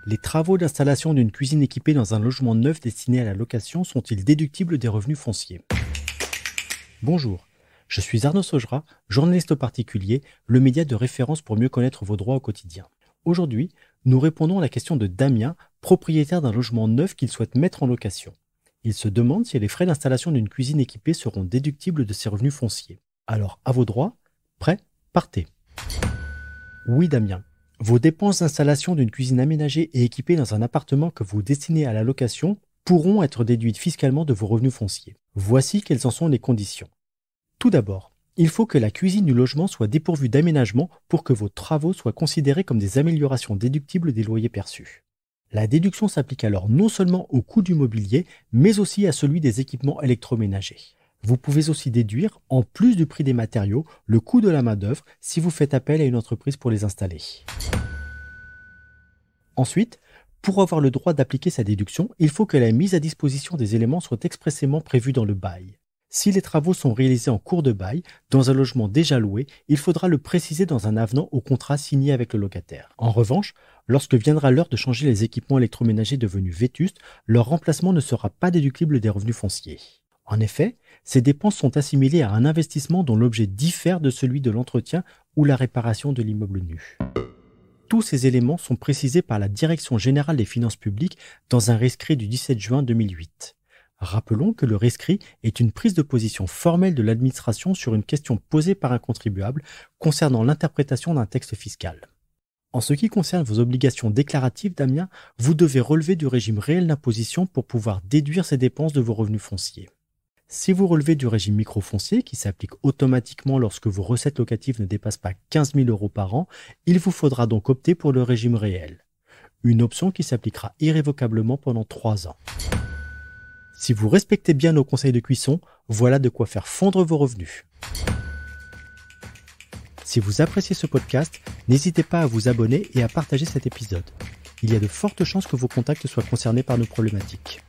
Les travaux d'installation d'une cuisine équipée dans un logement neuf destiné à la location sont-ils déductibles des revenus fonciers? Bonjour, je suis Arnaud Saugera, journaliste au particulier, le média de référence pour mieux connaître vos droits au quotidien. Aujourd'hui, nous répondons à la question de Damien, propriétaire d'un logement neuf qu'il souhaite mettre en location. Il se demande si les frais d'installation d'une cuisine équipée seront déductibles de ses revenus fonciers. Alors, à vos droits, prêt, partez. Oui Damien, vos dépenses d'installation d'une cuisine aménagée et équipée dans un appartement que vous destinez à la location pourront être déduites fiscalement de vos revenus fonciers. Voici quelles en sont les conditions. Tout d'abord, il faut que la cuisine du logement soit dépourvue d'aménagement pour que vos travaux soient considérés comme des améliorations déductibles des loyers perçus. La déduction s'applique alors non seulement au coût du mobilier, mais aussi à celui des équipements électroménagers. Vous pouvez aussi déduire, en plus du prix des matériaux, le coût de la main-d'œuvre si vous faites appel à une entreprise pour les installer. Ensuite, pour avoir le droit d'appliquer sa déduction, il faut que la mise à disposition des éléments soit expressément prévue dans le bail. Si les travaux sont réalisés en cours de bail, dans un logement déjà loué, il faudra le préciser dans un avenant au contrat signé avec le locataire. En revanche, lorsque viendra l'heure de changer les équipements électroménagers devenus vétustes, leur remplacement ne sera pas déductible des revenus fonciers. En effet, ces dépenses sont assimilées à un investissement dont l'objet diffère de celui de l'entretien ou la réparation de l'immeuble nu. Tous ces éléments sont précisés par la Direction générale des finances publiques dans un rescrit du 17 juin 2008. Rappelons que le rescrit est une prise de position formelle de l'administration sur une question posée par un contribuable concernant l'interprétation d'un texte fiscal. En ce qui concerne vos obligations déclaratives, Damien, vous devez relever du régime réel d'imposition pour pouvoir déduire ces dépenses de vos revenus fonciers. Si vous relevez du régime microfoncier, qui s'applique automatiquement lorsque vos recettes locatives ne dépassent pas 15 000 € par an, il vous faudra donc opter pour le régime réel. Une option qui s'appliquera irrévocablement pendant 3 ans. Si vous respectez bien nos conseils de cuisson, voilà de quoi faire fondre vos revenus. Si vous appréciez ce podcast, n'hésitez pas à vous abonner et à partager cet épisode. Il y a de fortes chances que vos contacts soient concernés par nos problématiques.